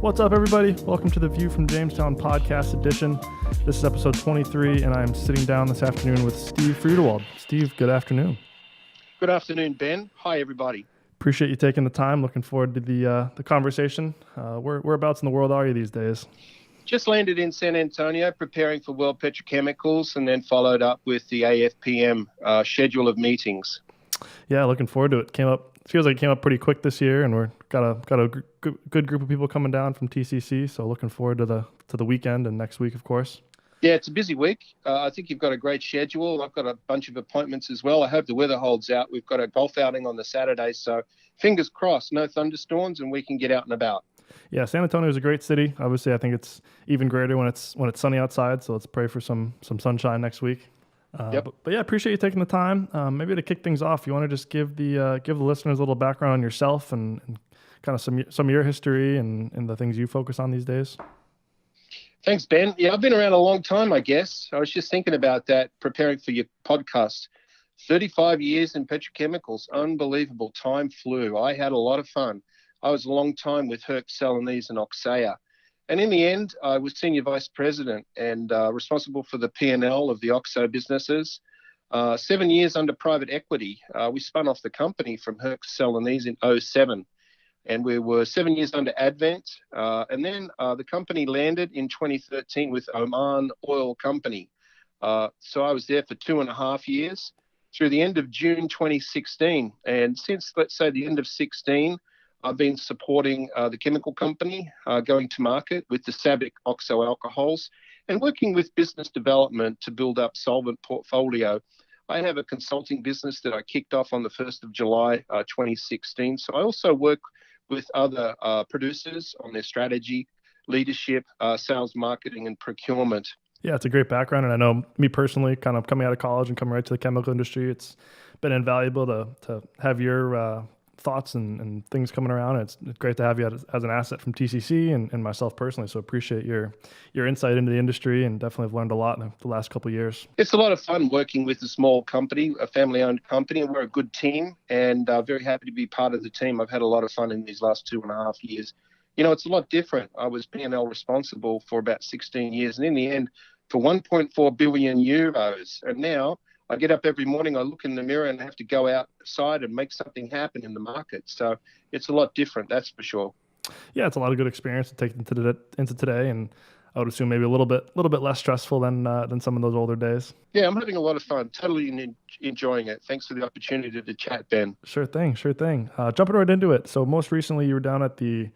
What's up, everybody? Welcome to the View from Jamestown podcast edition. This is episode 23, and I'm sitting down this afternoon with Steve Friedewald. Steve, good afternoon. Good afternoon, Ben. Hi, everybody. Appreciate you taking the time. Looking forward to the conversation. Whereabouts in the world are you these days? Just landed in San Antonio, preparing for World Petrochemicals, and then followed up with the AFPM schedule of meetings. Yeah, looking forward to it. Feels like it came up pretty quick this year, and we're got a good group of people coming down from TCC. So looking forward to the weekend and next week, of course. Yeah, it's a busy week. I think you've got a great schedule. I've got a bunch of appointments as well. I hope the weather holds out. We've got a golf outing on the Saturday, so fingers crossed, no thunderstorms, and we can get out and about. Yeah, San Antonio is a great city. Obviously, I think it's even greater when it's sunny outside. So let's pray for some sunshine next week. Yep. But yeah, appreciate you taking the time. Maybe to kick things off, you want to just give the listeners a little background on yourself and kind of some of your history and the things you focus on these days. Thanks, Ben. Yeah, I've been around a long time, I guess. I was just thinking about that, preparing for your podcast. 35 years in petrochemicals. Unbelievable. Time flew. I had a lot of fun. I was a long time with Herc Celanese and Oxea. And in the end, I was senior vice president and responsible for the P&L of the Oxea businesses. 7 years under private equity. We spun off the company from Herc Celanese in 2007. And we were 7 years under Advent. And then the company landed in 2013 with Oman Oil Company. So I was there for 2.5 years through the end of June 2016. And since, let's say, the end of 16, I've been supporting the chemical company going to market with the SABIC oxo alcohols and working with business development to build up solvent portfolio. I have a consulting business that I kicked off on the 1st of July 2016. So I also work with other producers on their strategy, leadership, sales, marketing, and procurement. Yeah, it's a great background. And I know me personally, kind of coming out of college and coming right to the chemical industry, it's been invaluable to have your thoughts and things coming around. It's great to have you as an asset from TCC and myself personally. So appreciate your insight into the industry, and definitely have learned a lot in the last couple of years. It's a lot of fun working with a small company, a family-owned company, and we're a good team, and very happy to be part of the team. I've had a lot of fun in these last 2.5 years. You know, it's a lot different. I was P&L responsible for about 16 years, and in the end, for 1.4 billion euros. And now I get up every morning, I look in the mirror and I have to go outside and make something happen in the market. So it's a lot different, that's for sure. Yeah, it's a lot of good experience to take into today, and I would assume maybe a little bit less stressful than some of those older days. Yeah, I'm having a lot of fun, totally enjoying it. Thanks for the opportunity to chat, Ben. Sure thing. Jumping right into it. So most recently you were down at the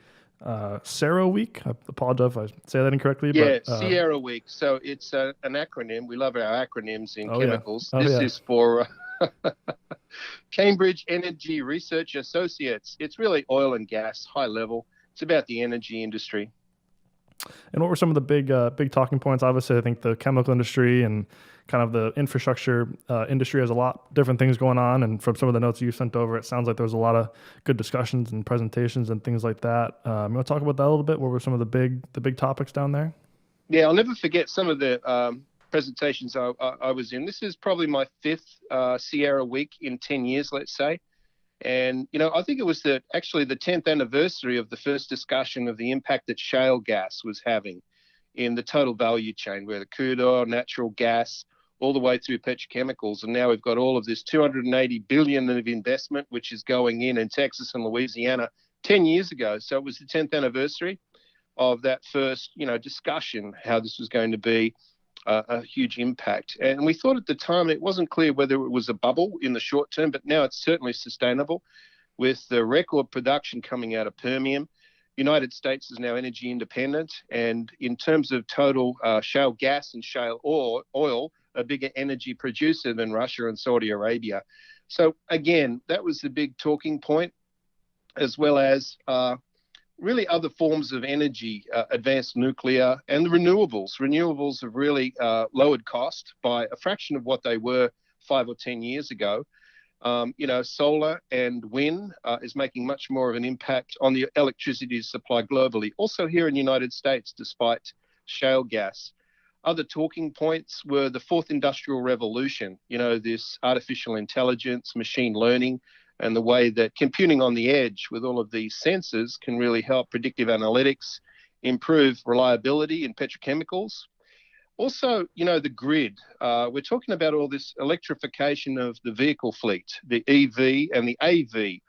Sierra Week. I apologize if I say that incorrectly. Yeah, but, Sierra Week. So it's an acronym. We love our acronyms in chemicals. Yeah. This is for Cambridge Energy Research Associates. It's really oil and gas, high level. It's about the energy industry. And what were some of the big talking points? Obviously, I think the chemical industry and kind of the infrastructure industry has a lot different things going on. And from some of the notes you sent over, it sounds like there was a lot of good discussions and presentations and things like that. You want to talk about that a little bit? What were some of the big topics down there? Yeah, I'll never forget some of the presentations I was in. This is probably my 5th Sierra Week in 10 years, let's say. And, you know, I think it was actually the 10th anniversary of the first discussion of the impact that shale gas was having in the total value chain, where the crude oil, natural gas, all the way through petrochemicals. And now we've got all of this $280 billion of investment, which is going in Texas and Louisiana 10 years ago. So it was the 10th anniversary of that first, discussion, how this was going to be a huge impact. And we thought at the time it wasn't clear whether it was a bubble in the short term, but now it's certainly sustainable with the record production coming out of Permian. United States is now energy independent, and in terms of total shale gas and shale oil, a bigger energy producer than Russia and Saudi Arabia. So again, that was the big talking point, as well as really other forms of energy, advanced nuclear and the renewables. Renewables have really lowered cost by a fraction of what they were 5 or 10 years ago. Solar and wind is making much more of an impact on the electricity supply globally, also here in the United States, despite shale gas. Other talking points were the fourth industrial revolution, this artificial intelligence, machine learning, and the way that computing on the edge with all of these sensors can really help predictive analytics, improve reliability in petrochemicals. Also, the grid. We're talking about all this electrification of the vehicle fleet, the EV and the AV,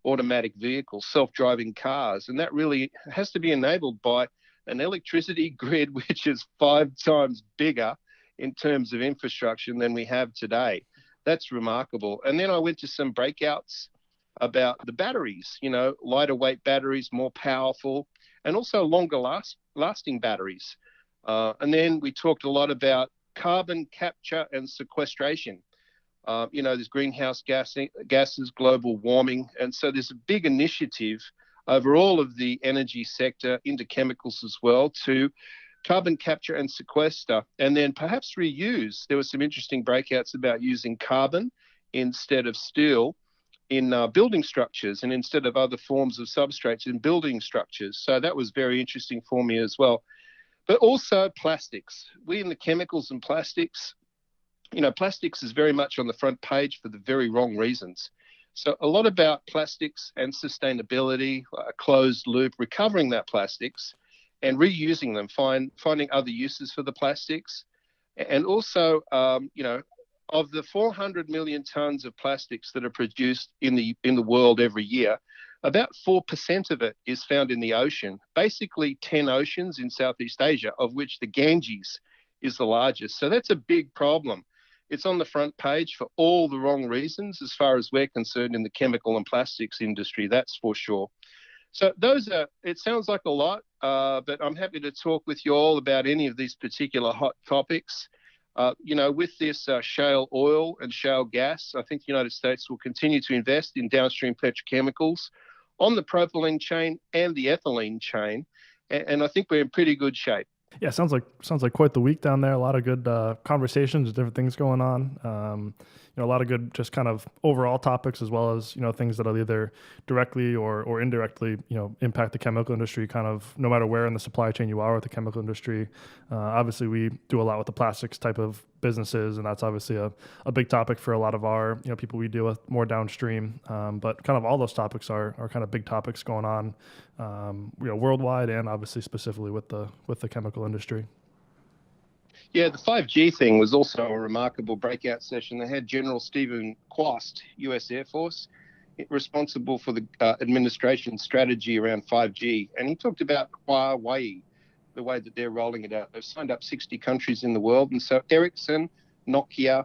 automatic vehicles, self-driving cars. And that really has to be enabled by an electricity grid, which is 5 times bigger in terms of infrastructure than we have today. That's remarkable. And then I went to some breakouts about the batteries, lighter weight batteries, more powerful, and also longer lasting batteries. And then we talked a lot about carbon capture and sequestration. There's greenhouse gases, global warming. And so there's a big initiative over all of the energy sector, into chemicals as well, to carbon capture and sequester, and then perhaps reuse. There were some interesting breakouts about using carbon instead of steel in building structures, and instead of other forms of substrates in building structures. So that was very interesting for me as well. But also plastics. We in the chemicals and plastics, plastics is very much on the front page for the very wrong reasons. So a lot about plastics and sustainability, a closed loop, recovering that plastics and reusing them, finding other uses for the plastics. And also, of the 400 million tons of plastics that are produced in the world every year, about 4% of it is found in the ocean, basically 10 oceans in Southeast Asia, of which the Ganges is the largest. So that's a big problem. It's on the front page for all the wrong reasons as far as we're concerned in the chemical and plastics industry, that's for sure. So it sounds like a lot, but I'm happy to talk with you all about any of these particular hot topics. With this shale oil and shale gas, I think the United States will continue to invest in downstream petrochemicals on the propylene chain and the ethylene chain. And I think we're in pretty good shape. Yeah, sounds like quite the week down there. A lot of good conversations, different things going on. A lot of good just kind of overall topics, as well as things that'll either directly or indirectly impact the chemical industry. Kind of no matter where in the supply chain you are with the chemical industry. Obviously, we do a lot with the plastics type of businesses, and that's obviously a big topic for a lot of our people we deal with more downstream. But kind of all those topics are kind of big topics going on worldwide, and obviously specifically with the chemical industry. Yeah, the 5G thing was also a remarkable breakout session. They had General Stephen Quast, U.S. Air Force, responsible for the administration strategy around 5G. And he talked about Huawei, the way that they're rolling it out. They've signed up 60 countries in the world. And so Ericsson, Nokia,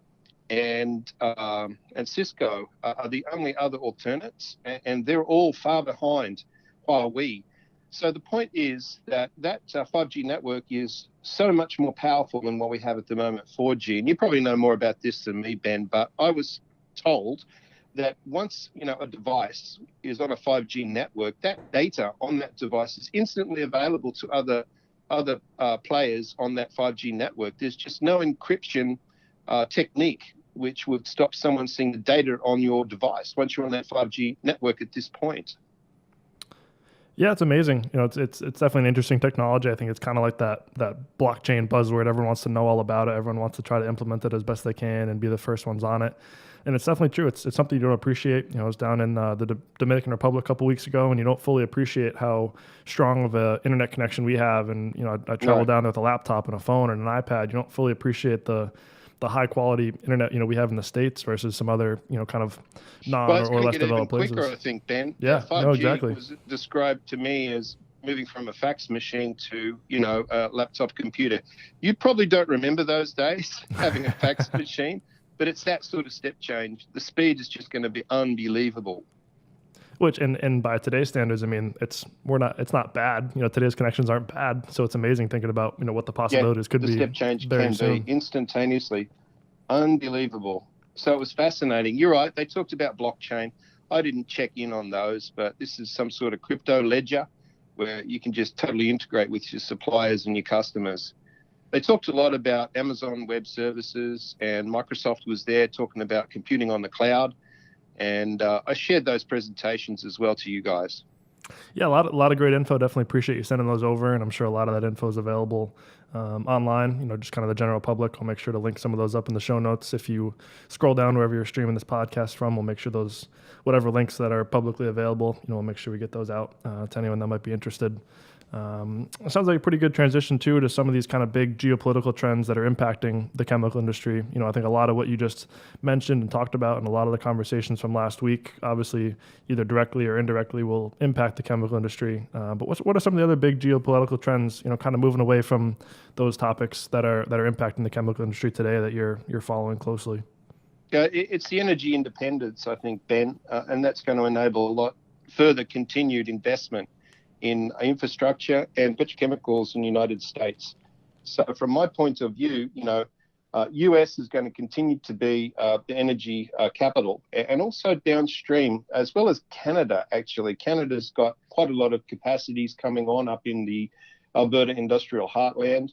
and Cisco are the only other alternates. And they're all far behind Huawei. So the point is that 5G network is so much more powerful than what we have at the moment, 4G. And you probably know more about this than me, Ben, but I was told that once a device is on a 5G network, that data on that device is instantly available to other players on that 5G network. There's just no encryption technique which would stop someone seeing the data on your device once you're on that 5G network at this point. Yeah, it's amazing. It's definitely an interesting technology. I think it's kind of like that blockchain buzzword. Everyone wants to know all about it. Everyone wants to try to implement it as best they can and be the first ones on it. And it's definitely true. It's something you don't appreciate. I was down in the Dominican Republic a couple weeks ago, and you don't fully appreciate how strong of an internet connection we have. And I travel down there with a laptop and a phone and an iPad. You don't fully appreciate the high quality internet we have in the States versus some other kind of or less developed places. Quicker, I think, Ben. Yeah, 5G no, exactly. was described to me as moving from a fax machine to a laptop computer. You probably don't remember those days having a fax machine, but it's that sort of step change. The speed is just going to be unbelievable. Which and by today's standards, I mean it's not bad. Today's connections aren't bad, so it's amazing thinking about what the possibilities could be. The step change very can be instantaneously, unbelievable. So it was fascinating. You're right. They talked about blockchain. I didn't check in on those, but this is some sort of crypto ledger where you can just totally integrate with your suppliers and your customers. They talked a lot about Amazon Web Services, and Microsoft was there talking about computing on the cloud. And I shared those presentations as well to you guys. Yeah, a lot of great info. Definitely appreciate you sending those over, and I'm sure a lot of that info is available online. Just kind of the general public. I'll make sure to link some of those up in the show notes. If you scroll down wherever you're streaming this podcast from, we'll make sure whatever links that are publicly available, we'll make sure we get those out to anyone that might be interested. It sounds like a pretty good transition too to some of these kind of big geopolitical trends that are impacting the chemical industry. I think a lot of what you just mentioned and talked about, and a lot of the conversations from last week, obviously either directly or indirectly will impact the chemical industry. But what are some of the other big geopolitical trends? Kind of moving away from those topics that are impacting the chemical industry today that you're following closely. Yeah, it's the energy independence, I think, Ben, and that's going to enable a lot further continued investment in infrastructure and petrochemicals in the United States. So from my point of view, US is going to continue to be the energy capital, and also downstream, as well as Canada, actually. Canada's got quite a lot of capacities coming on up in the Alberta industrial heartland.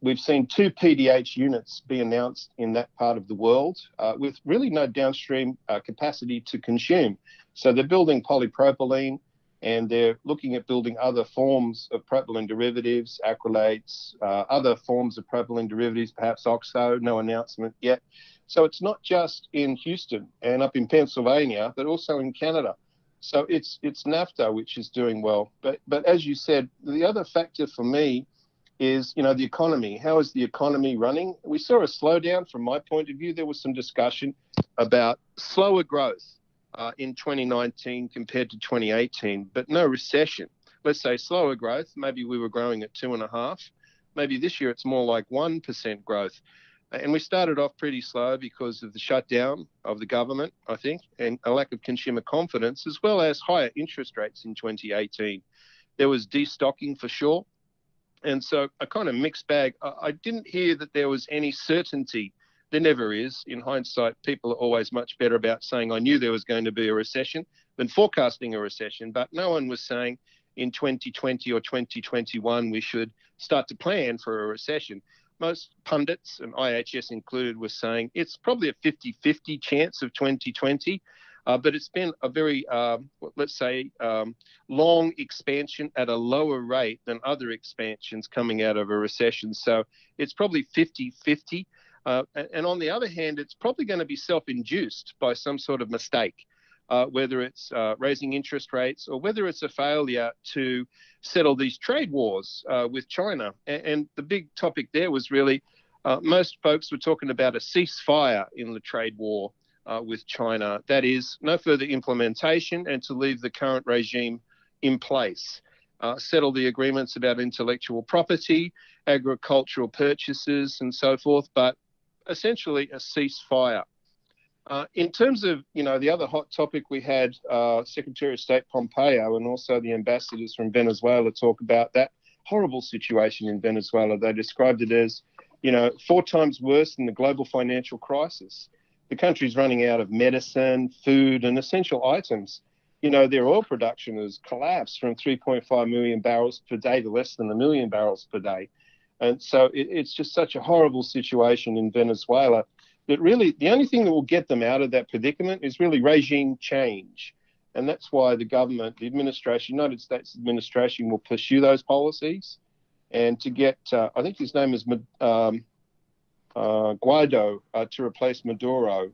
We've seen 2 PDH units be announced in that part of the world with really no downstream capacity to consume. So they're building polypropylene, and they're looking at building other forms of propylene derivatives, acrylates, other forms of propylene derivatives, perhaps Oxea, no announcement yet. So it's not just in Houston and up in Pennsylvania, but also in Canada. So it's NAFTA, which is doing well. But as you said, the other factor for me is, the economy. How is the economy running? We saw a slowdown from my point of view. There was some discussion about slower growth in 2019 compared to 2018, but no recession. Let's say slower growth. Maybe we were growing at 2.5. Maybe this year it's more like 1% growth. And we started off pretty slow because of the shutdown of the government, I think, and a lack of consumer confidence, as well as higher interest rates in 2018. There was destocking for sure. And so a kind of mixed bag. I didn't hear that there was any certainty. There never is. In hindsight, people are always much better about saying, I knew there was going to be a recession, than forecasting a recession. But no one was saying in 2020 or 2021 we should start to plan for a recession. Most pundits, and IHS included, were saying it's probably a 50-50 chance of 2020. But it's been a very, long expansion at a lower rate than other expansions coming out of a recession. So it's probably 50-50. And on the other hand, it's probably going to be self-induced by some sort of mistake, whether it's raising interest rates or whether it's a failure to settle these trade wars with China. And the big topic there was really most folks were talking about a ceasefire in the trade war with China. That is, no further implementation and to leave the current regime in place. Settle the agreements about intellectual property, agricultural purchases, and so forth, but essentially a ceasefire. In terms of, the other hot topic, we had Secretary of State Pompeo and also the ambassadors from Venezuela talk about that horrible situation in Venezuela. They described it as, 4 times worse than the global financial crisis. The country's running out of medicine, food, and essential items. Their oil production has collapsed from 3.5 million barrels per day to less than 1 million barrels per day. And so it's just such a horrible situation in Venezuela that really the only thing that will get them out of that predicament is really regime change. And that's why the government, the administration, United States administration, will pursue those policies. And to get, I think his name is Guaido, to replace Maduro.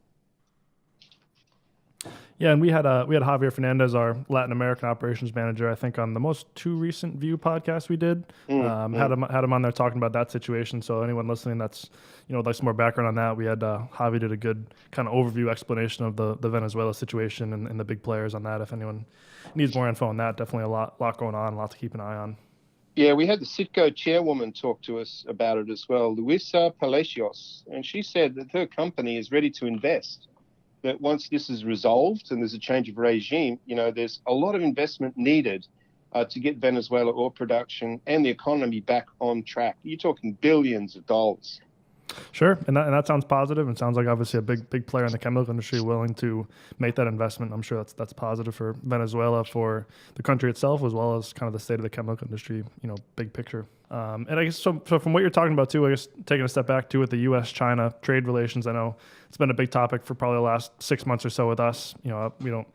Yeah, and we had Javier Fernandez, our Latin American operations manager, I think on the most 2 recent View podcasts we did. Had him on there talking about that situation. So anyone listening that's like some more background on that, we had Javi did a good kind of overview explanation of the Venezuela situation and the big players on that. If anyone needs more info on that, definitely a lot going on, a lot to keep an eye on. Yeah, we had the Citgo chairwoman talk to us about it as well, Luisa Palacios, and she said that her company is ready to invest. That once this is resolved and there's a change of regime, there's a lot of investment needed to get Venezuela oil production and the economy back on track. You're talking billions of dollars. Sure, and that sounds positive, and sounds like obviously a big player in the chemical industry willing to make that investment. I'm sure that's positive for Venezuela, for the country itself, as well as kind of the state of the chemical industry, big picture. And I guess so from what you're talking about too, I guess taking a step back too with the U.S.-China trade relations, I know it's been a big topic for probably the last 6 months or so with us. We don't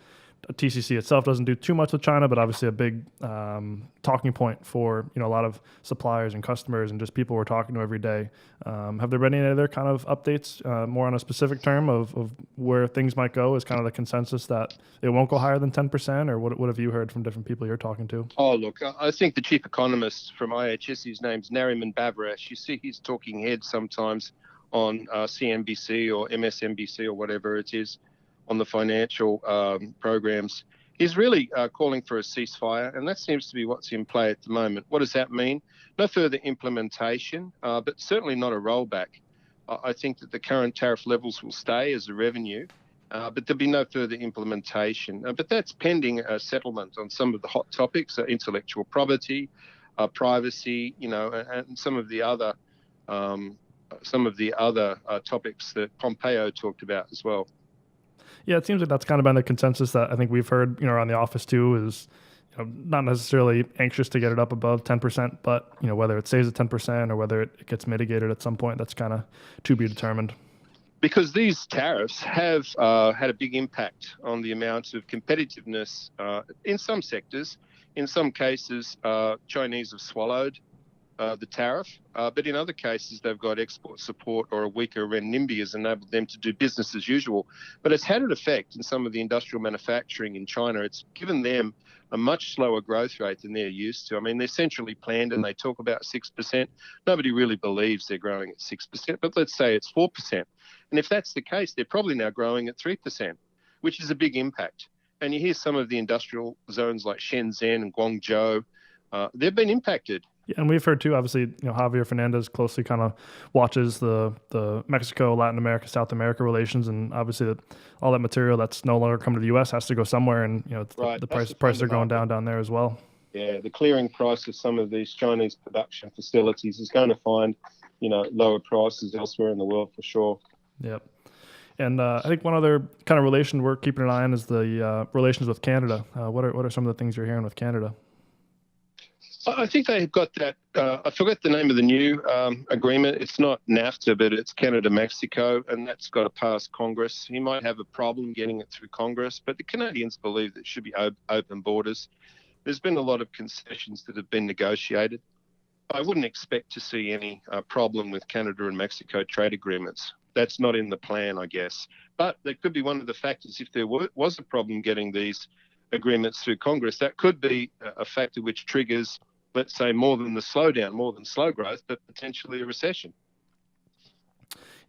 TCC itself doesn't do too much with China, but obviously a big talking point for a lot of suppliers and customers and just people we're talking to every day. Have there been any other kind of updates, more on a specific term of where things might go? Is kind of the consensus that it won't go higher than 10%, or what have you heard from different people you're talking to? Oh, look, I think the chief economist from IHS, his name's Nariman Bavrash. You see his talking head sometimes on CNBC or MSNBC or whatever it is, on the financial programs. He's really calling for a ceasefire, and that seems to be what's in play at the moment. What does that mean? No further implementation, but certainly not a rollback. I think that the current tariff levels will stay as a revenue, but there'll be no further implementation. But that's pending a settlement on some of the hot topics, intellectual property, privacy, and some of the other topics that Pompeo talked about as well. Yeah, it seems like that's kind of been the consensus that I think we've heard, around the office too, is not necessarily anxious to get it up above 10%, but whether it stays at 10% or whether it gets mitigated at some point, that's kind of to be determined. Because these tariffs have had a big impact on the amount of competitiveness in some sectors. In some cases, Chinese have swallowed the tariff, but in other cases they've got export support, or a weaker renminbi has enabled them to do business as usual. But it's had an effect in some of the industrial manufacturing in China. It's given them a much slower growth rate than they're used to. I mean, they're centrally planned and they talk about 6%. Nobody really believes they're growing at 6%, but let's say it's 4%. And if that's the case, they're probably now growing at 3%, which is a big impact. And you hear some of the industrial zones like Shenzhen and Guangzhou, they've been impacted. Yeah, and we've heard too, obviously, Javier Fernandez closely kind of watches the Mexico, Latin America, South America relations, and obviously all that material that's no longer coming to the U.S. has to go somewhere, and the prices are going down there as well. Yeah, the clearing price of some of these Chinese production facilities is going to find, lower prices elsewhere in the world for sure. Yep. And I think one other kind of relation we're keeping an eye on is the relations with Canada. What are some of the things you're hearing with Canada? I think they've got that. I forget the name of the new agreement. It's not NAFTA, but it's Canada-Mexico, and that's got to pass Congress. He might have a problem getting it through Congress, but the Canadians believe that it should be open borders. There's been a lot of concessions that have been negotiated. I wouldn't expect to see any problem with Canada and Mexico trade agreements. That's not in the plan, I guess. But that could be one of the factors. If there was a problem getting these agreements through Congress, that could be a factor which triggers, let's say, more than slow growth, but potentially a recession.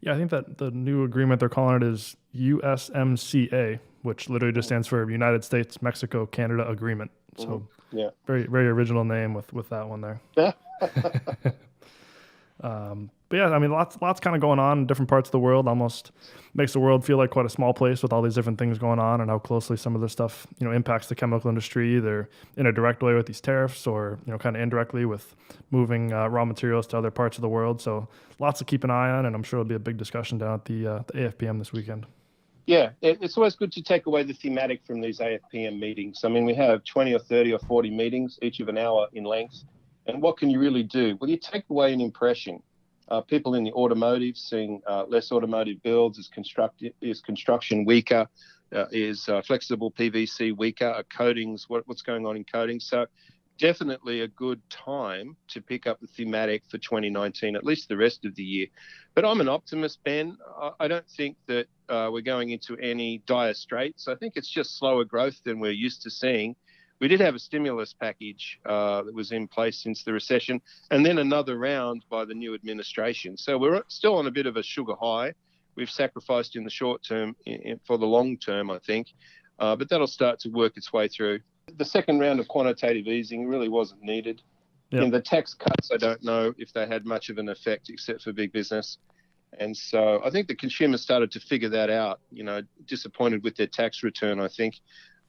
Yeah, I think that the new agreement they're calling it is USMCA, which literally just stands for United States, Mexico, Canada Agreement. So yeah, very, very original name with that one there. But yeah, I mean, lots kind of going on in different parts of the world. Almost makes the world feel like quite a small place with all these different things going on, and how closely some of this stuff, impacts the chemical industry, either in a direct way with these tariffs, or kind of indirectly with moving raw materials to other parts of the world. So lots to keep an eye on, and I'm sure it'll be a big discussion down at the AFPM this weekend. Yeah, it's always good to take away the thematic from these AFPM meetings. I mean, we have 20 or 30 or 40 meetings, each of an hour in length. And what can you really do? Well, you take away an impression. People in the automotive seeing less automotive builds, is construction weaker, is flexible PVC weaker, coatings, what's going on in coatings. So definitely a good time to pick up the thematic for 2019, at least the rest of the year. But I'm an optimist, Ben. I don't think that we're going into any dire straits. I think it's just slower growth than we're used to seeing. We did have a stimulus package that was in place since the recession, and then another round by the new administration. So we're still on a bit of a sugar high. We've sacrificed in the short term for the long term, I think, but that'll start to work its way through. The second round of quantitative easing really wasn't needed. Yep. In the tax cuts, I don't know if they had much of an effect except for big business. And so I think the consumers started to figure that out, disappointed with their tax return, I think.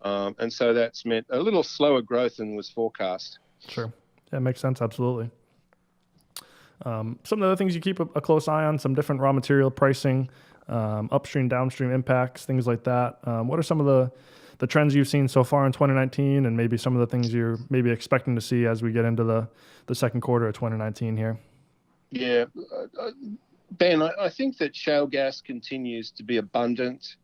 And so that's meant a little slower growth than was forecast. Sure. Yeah, makes sense. Absolutely. Some of the other things you keep a close eye on, some different raw material pricing, upstream, downstream impacts, things like that. What are some of the trends you've seen so far in 2019, and maybe some of the things you're maybe expecting to see as we get into the second quarter of 2019 here? Yeah. Ben, I think that shale gas continues to be abundant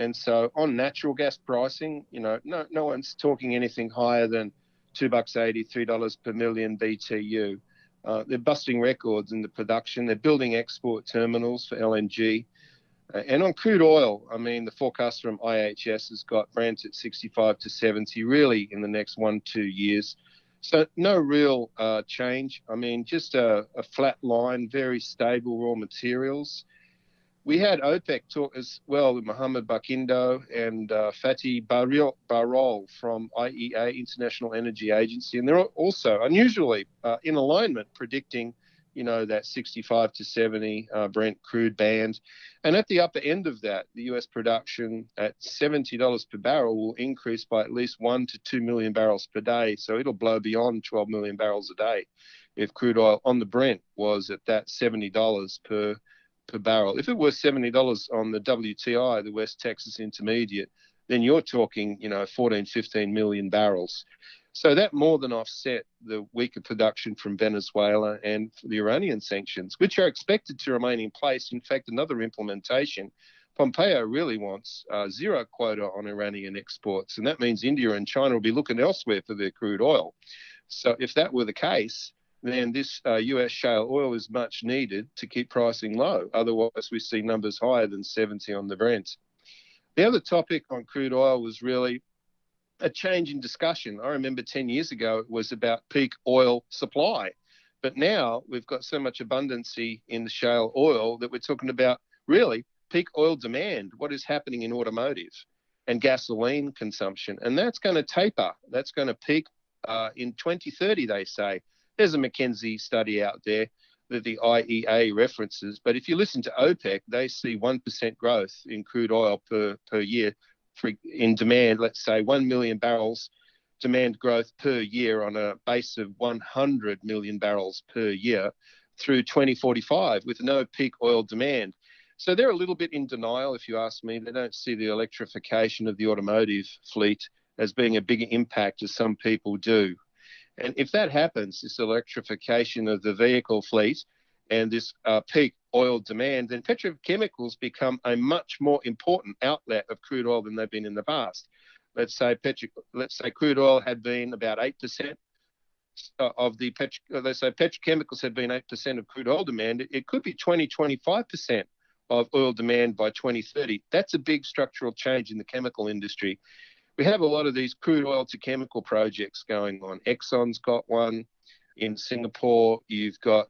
And so on natural gas pricing, no one's talking anything higher than $2.80, $3 per million BTU. They're busting records in the production. They're building export terminals for LNG. And on crude oil, I mean, the forecast from IHS has got Brent at 65 to 70 really in the next 1-2 years. So no real change. I mean, just a flat line, very stable raw materials. We had OPEC talk as well with Mohammed Bakindo and Fatih Barol from IEA, International Energy Agency. And they're also unusually in alignment predicting, that 65 to 70 Brent crude band. And at the upper end of that, the US production at $70 per barrel will increase by at least 1 to 2 million barrels per day. So it'll blow beyond 12 million barrels a day if crude oil on the Brent was at that $70 per barrel. If it was $70 on the WTI, the West Texas Intermediate, then you're talking, 14, 15 million barrels. So that more than offset the weaker production from Venezuela and the Iranian sanctions, which are expected to remain in place. In fact, another implementation, Pompeo really wants zero quota on Iranian exports. And that means India and China will be looking elsewhere for their crude oil. So if that were the case, then this US shale oil is much needed to keep pricing low. Otherwise, we see numbers higher than 70 on the Brent. The other topic on crude oil was really a change in discussion. I remember 10 years ago, it was about peak oil supply. But now we've got so much abundancy in the shale oil that we're talking about really peak oil demand, what is happening in automotive and gasoline consumption. And that's going to taper. That's going to peak in 2030, they say. There's a McKinsey study out there that the IEA references. But if you listen to OPEC, they see 1% growth in crude oil per year in demand, let's say 1 million barrels demand growth per year on a base of 100 million barrels per year through 2045 with no peak oil demand. So they're a little bit in denial, if you ask me. They don't see the electrification of the automotive fleet as being a bigger impact as some people do. And if that happens, this electrification of the vehicle fleet and this peak oil demand, then petrochemicals become a much more important outlet of crude oil than they've been in the past. Let's say crude oil had been about 8% of the petrochemicals had been 8% of crude oil demand. It could be 25% of oil demand by 2030. That's a big structural change in the chemical industry. We have a lot of these crude oil to chemical projects going on. Exxon's got one in Singapore. You've got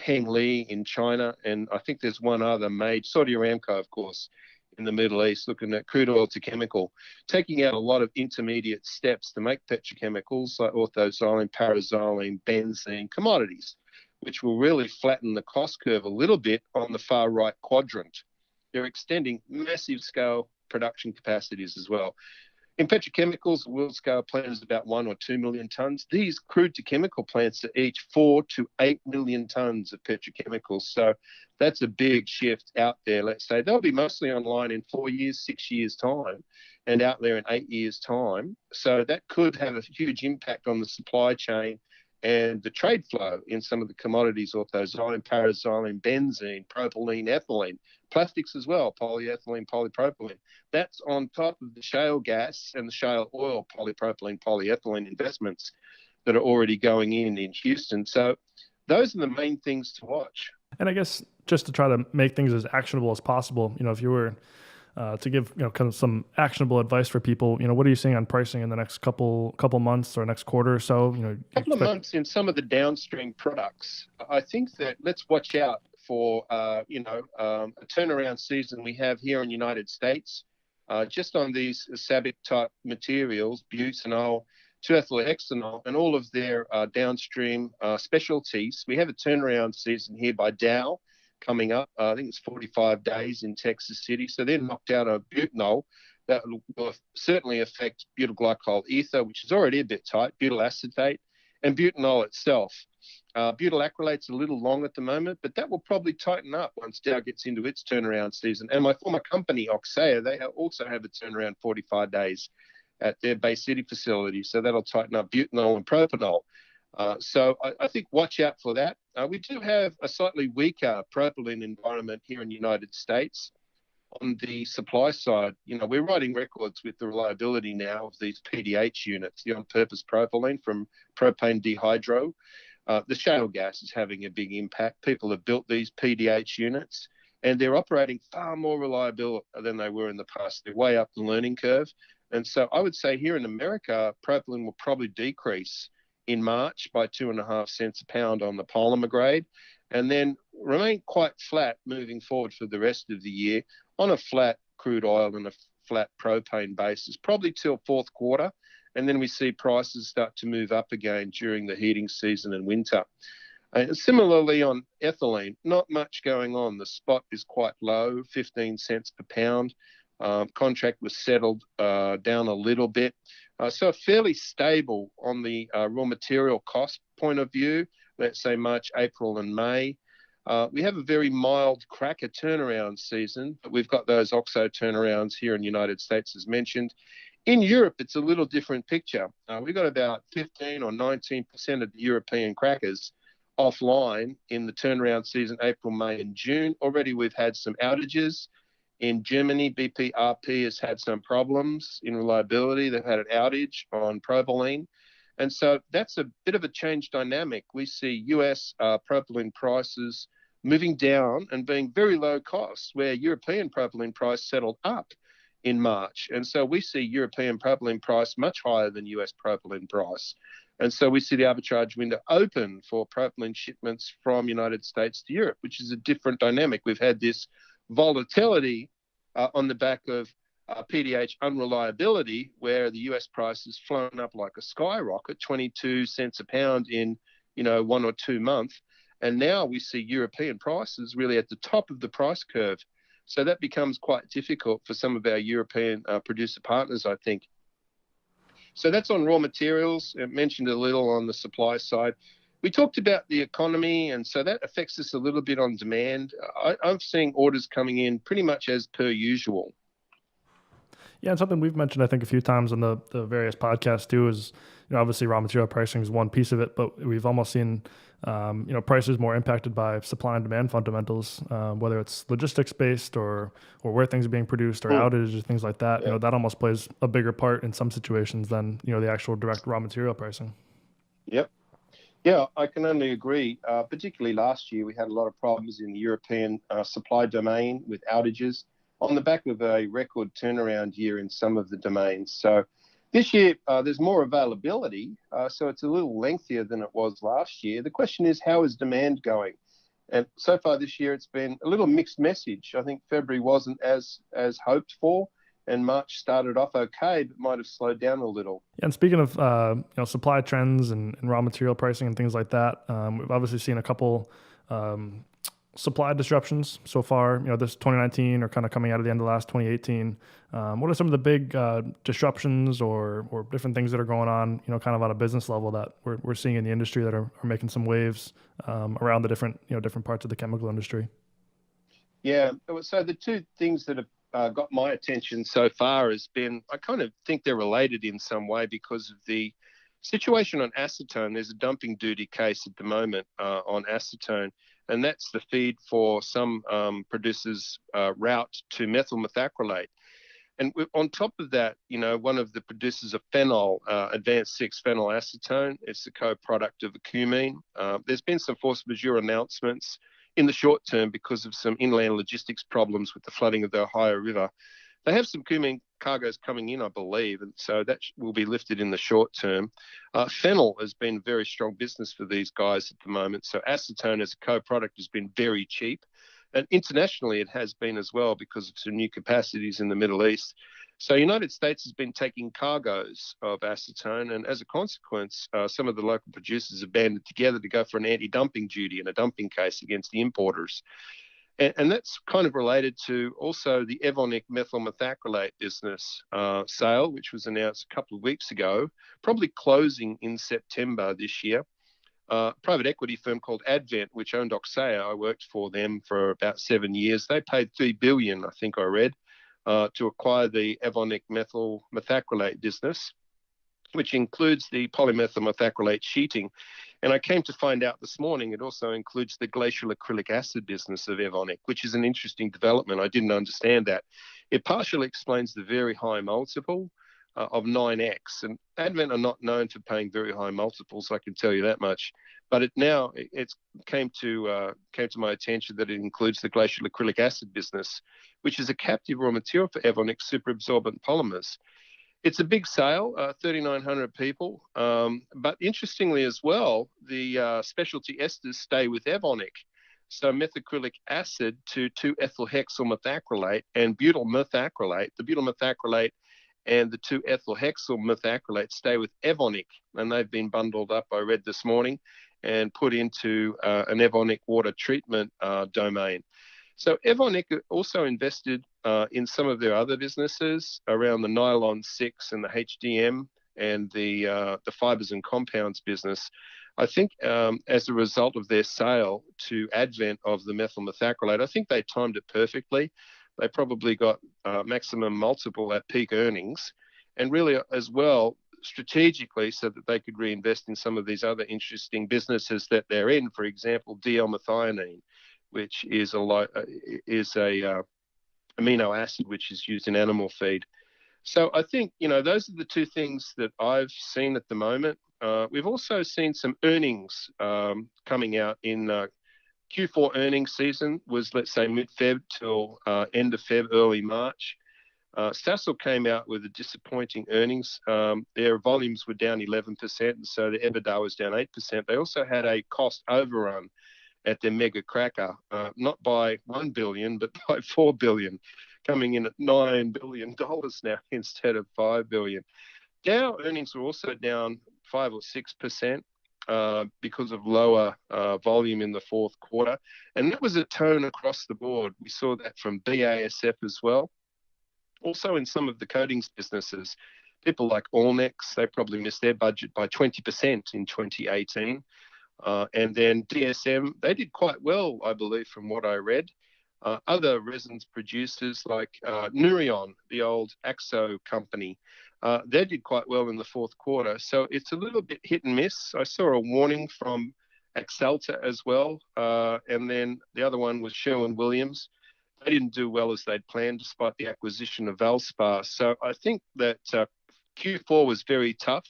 Hengli in China, and I think there's one other made, Saudi Aramco, of course, in the Middle East, looking at crude oil to chemical, taking out a lot of intermediate steps to make petrochemicals like orthoxylene, paraxylene, benzene, commodities, which will really flatten the cost curve a little bit on the far right quadrant. They're extending massive scale production capacities as well. In petrochemicals, the world scale plant is about 1 or 2 million tonnes. These crude to chemical plants are each 4 to 8 million tonnes of petrochemicals. So that's a big shift out there. Let's say they'll be mostly online in 4 years, 6 years time, and out there in 8 years time. So that could have a huge impact on the supply chain and the trade flow in some of the commodities, orthoxylene, paraxylene, benzene, propylene, ethylene, plastics as well, polyethylene, polypropylene. That's on top of the shale gas and the shale oil, polypropylene, polyethylene investments that are already going in Houston. So those are the main things to watch. And I guess just to try to make things as actionable as possible, if you were to give kind of some actionable advice for people, what are you seeing on pricing in the next couple months or next quarter or so? Couple of months in some of the downstream products. I think that let's watch out for a turnaround season we have here in the United States, just on these SABIC type materials, butanol, 2-ethylhexanol, and all of their downstream specialties. We have a turnaround season here by Dow coming up. I think it's 45 days in Texas City. So they're knocked out of butanol. That will certainly affect butyl glycol ether, which is already a bit tight, butyl acetate, and butanol itself. Butyl acrylate's a little long at the moment, but that will probably tighten up once Dow gets into its turnaround season. And my former company, Oxea, they also have a turnaround 45 days at their Bay City facility. So that'll tighten up butanol and propanol. So I think watch out for that. We do have a slightly weaker propylene environment here in the United States. on the supply side, we're writing records with the reliability now of these PDH units, the on-purpose propylene from propane dehydro. The shale gas is having a big impact. People have built these PDH units and they're operating far more reliable than they were in the past. They're way up the learning curve. And so I would say here in America, propylene will probably decrease in March by 2.5 cents a pound on the polymer grade, and then remain quite flat moving forward for the rest of the year on a flat crude oil and a flat propane basis, probably till fourth quarter. And then we see prices start to move up again during the heating season and winter. Similarly on ethylene, not much going on. The spot is quite low, 15 cents per pound. Contract was settled down a little bit. So fairly stable on the raw material cost point of view, let's say March, April and May. We have a very mild cracker turnaround season, but we've got those Oxea turnarounds here in the United States as mentioned. In Europe, it's a little different picture. We've got about 15 or 19% of the European crackers offline in the turnaround season, April, May and June. Already we've had some outages. In Germany, BPRP has had some problems in reliability. They've had an outage on propylene. And so that's a bit of a change dynamic. We see US propylene prices moving down and being very low cost, where European propylene price settled up in March. And so we see European propylene price much higher than US propylene price. And so we see the arbitrage window open for propylene shipments from United States to Europe, which is a different dynamic. We've had this volatility on the back of PDH unreliability, where the US price has flown up like a skyrocket, 22 cents a pound in 1 or 2 months. And now we see European prices really at the top of the price curve. So that becomes quite difficult for some of our European producer partners, I think. So that's on raw materials. I mentioned a little on the supply side. We talked about the economy, and so that affects us a little bit on demand. I'm seeing orders coming in pretty much as per usual. Yeah, and something we've mentioned, I think, a few times on the various podcasts too is, obviously raw material pricing is one piece of it, but we've almost seen, prices more impacted by supply and demand fundamentals, whether it's logistics based or where things are being produced or outages or things like that. Yeah. That almost plays a bigger part in some situations than, the actual direct raw material pricing. Yep. Yeah, I can only agree. Particularly last year, we had a lot of problems in the European supply domain with outages on the back of a record turnaround year in some of the domains. So this year, there's more availability, so it's a little lengthier than it was last year. The question is, how is demand going? And so far this year, it's been a little mixed message. I think February wasn't as hoped for, and March started off okay, but might have slowed down a little. Yeah, and speaking of supply trends and raw material pricing and things like that, we've obviously seen a couple supply disruptions so far. This 2019 or kind of coming out of the end of last 2018. What are some of the big disruptions or different things that are going on? Kind of on a business level that we're seeing in the industry that are making some waves around the different parts of the chemical industry. Yeah, so the two things that have got my attention so far has been, I kind of think they're related in some way because of the situation on acetone. There's a dumping duty case at the moment on acetone, and that's the feed for some producers' route to methyl methacrylate. And on top of that, one of the producers of phenol, advanced 6-phenyl-acetone, it's a co-product of acumene. There's been some force majeure announcements in the short term because of some inland logistics problems with the flooding of the Ohio River. They have some cumene cargoes coming in, I believe, and so that will be lifted in the short term. Phenol has been very strong business for these guys at the moment, so acetone as a co-product has been very cheap. And internationally, it has been as well because of some new capacities in the Middle East. So United States has been taking cargoes of acetone, and as a consequence, some of the local producers have banded together to go for an anti-dumping duty and a dumping case against the importers. And that's kind of related to also the Evonik methyl methacrylate business sale, which was announced a couple of weeks ago, probably closing in September this year. Private equity firm called Advent, which owned Oxea. I worked for them for about 7 years. They paid $3 billion, I think I read, to acquire the Evonik methyl methacrylate business. which includes the polymethyl methacrylate sheeting. And I came to find out this morning it also includes the glacial acrylic acid business of Evonik, which is an interesting development. I didn't understand that. It partially explains the very high multiple of 9x. And Advent are not known for paying very high multiples, I can tell you that much. But it came to my attention that it includes the glacial acrylic acid business, which is a captive raw material for Evonik's superabsorbent polymers. It's a big sale, 3,900 people. But interestingly as well, the specialty esters stay with Evonik. So methacrylic acid to 2-ethylhexyl methacrylate and butyl methacrylate. The butyl methacrylate and the 2-ethylhexyl methacrylate stay with Evonik, and they've been bundled up, I read this morning, and put into an Evonik water treatment domain. So Evonik also invested in some of their other businesses around the nylon 6 and the HDM and the fibers and compounds business. I think as a result of their sale to Advent of the methyl methacrylate, I think they timed it perfectly. They probably got maximum multiple at peak earnings, and really as well strategically so that they could reinvest in some of these other interesting businesses that they're in. For example, D-L-methionine, which is a amino acid which is used in animal feed. So I think, those are the two things that I've seen at the moment. We've also seen some earnings coming out in Q4 earnings season was, let's say, mid-Feb till end of Feb, early March. Sasol came out with a disappointing earnings. Their volumes were down 11%, and so the EBITDA was down 8%. They also had a cost overrun at their mega cracker, not by $1 billion, but by $4 billion, coming in at $9 billion now instead of $5 billion. Dow earnings were also down 5 or 6% because of lower volume in the fourth quarter. And that was a tone across the board. We saw that from BASF as well. Also in some of the coatings businesses, people like Allnex, they probably missed their budget by 20% in 2018. And then DSM, they did quite well, I believe, from what I read. Other resins producers like Nourion, the old Oxea company, they did quite well in the fourth quarter. So it's a little bit hit and miss. I saw a warning from Axalta as well. And then the other one was Sherwin-Williams. They didn't do well as they'd planned despite the acquisition of Valspar. So I think that Q4 was very tough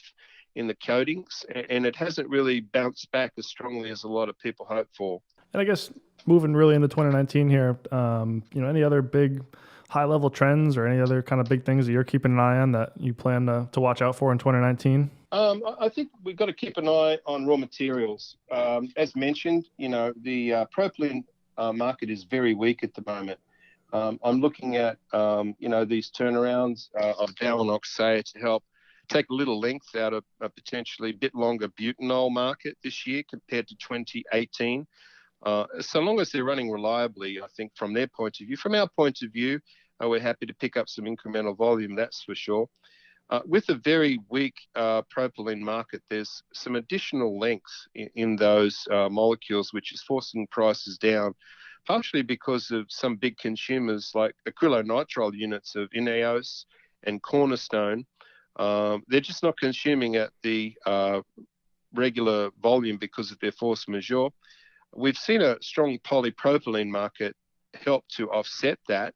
in the coatings, and it hasn't really bounced back as strongly as a lot of people hope for. And I guess moving really into 2019 here, any other big high-level trends or any other kind of big things that you're keeping an eye on that you plan to watch out for in 2019? I think we've got to keep an eye on raw materials. As mentioned, the propylene market is very weak at the moment. I'm looking at, these turnarounds of Dow and Oxea to help take a little length out of a potentially bit longer butanol market this year compared to 2018. So long as they're running reliably, I think from their point of view. From our point of view, we're happy to pick up some incremental volume, that's for sure. With a very weak propylene market, there's some additional length in those molecules, which is forcing prices down, partially because of some big consumers like acrylonitrile units of Ineos and Cornerstone. They're just not consuming at the regular volume because of their force majeure. We've seen a strong polypropylene market help to offset that,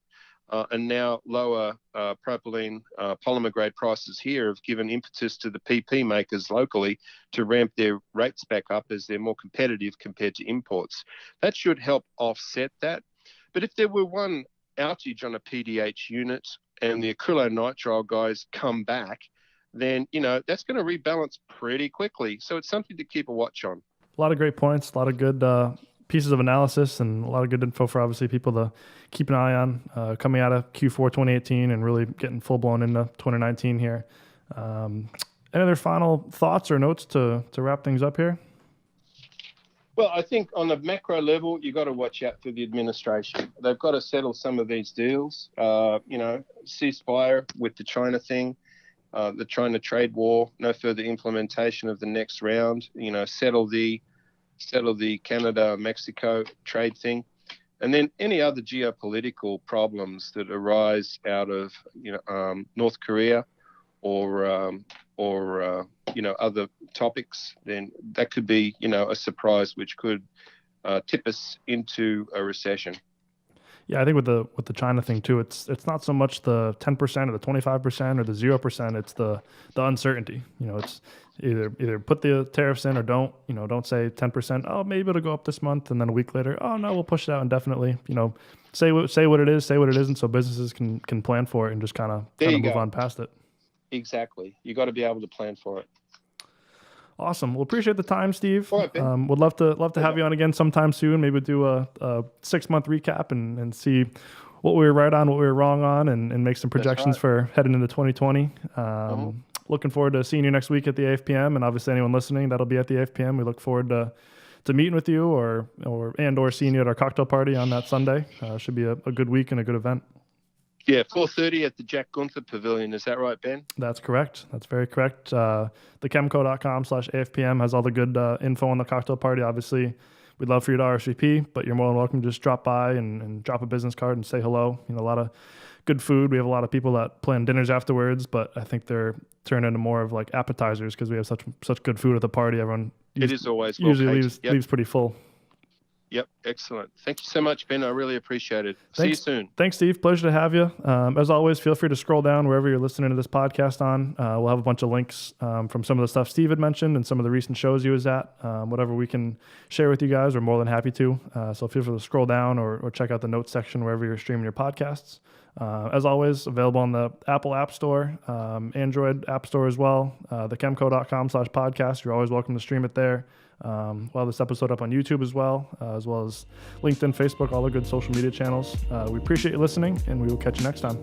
and now lower propylene polymer grade prices here have given impetus to the PP makers locally to ramp their rates back up as they're more competitive compared to imports. That should help offset that. But if there were one outage on a PDH unit and the acrylonitrile guys come back, then, that's going to rebalance pretty quickly. So it's something to keep a watch on. A lot of great points, a lot of good pieces of analysis, and a lot of good info for obviously people to keep an eye on coming out of Q4 2018 and really getting full-blown into 2019 here. Any other final thoughts or notes to wrap things up here? Well, I think on the macro level, you've got to watch out for the administration. They've got to settle some of these deals, ceasefire with the China thing, the China trade war, no further implementation of the next round, settle the Canada-Mexico trade thing. And then any other geopolitical problems that arise out of North Korea other topics, then that could be, a surprise which could tip us into a recession. Yeah, I think with the China thing too, it's not so much the 10% or the 25% or the 0%. It's the uncertainty. It's either put the tariffs in or don't. Don't say 10%. Oh, maybe it'll go up this month, and then a week later, oh no, we'll push it out indefinitely. Say what it is, say what it isn't, so businesses can plan for it and just kind of move on past it. Exactly. You got to be able to plan for it. Awesome. Well, appreciate the time, Steve. All right, Ben. Would love to have you on again sometime soon. Maybe do a 6-month recap and see what we were right on, what we were wrong on, and make some projections for heading into 2020. Looking forward to seeing you next week at the AFPM, and obviously anyone listening, that'll be at the AFPM. We look forward to meeting with you or seeing you at our cocktail party on that Sunday. Should be a good week and a good event. Yeah, 4:30 at the Jack Gunther Pavilion. Is that right, Ben? That's correct. That's very correct. Thechemco.com/AFPM has all the good info on the cocktail party. Obviously, we'd love for you to RSVP, but you're more than welcome to just drop by and drop a business card and say hello. A lot of good food. We have a lot of people that plan dinners afterwards, but I think they're turned into more of like appetizers because we have such good food at the party. Everyone usually leaves pretty full. Yep, excellent. Thank you so much, Ben. I really appreciate it. See you soon. Thanks, Steve. Pleasure to have you. As always, feel free to scroll down wherever you're listening to this podcast on. We'll have a bunch of links from some of the stuff Steve had mentioned and some of the recent shows he was at. Whatever we can share with you guys, we're more than happy to. So feel free to scroll down or check out the notes section wherever you're streaming your podcasts. As always, available on the Apple App Store, Android App Store as well. Thechemco.com/podcast. You're always welcome to stream it there. We'll have this episode up on YouTube as well as LinkedIn, Facebook, all the good social media channels. We appreciate you listening, and we will catch you next time.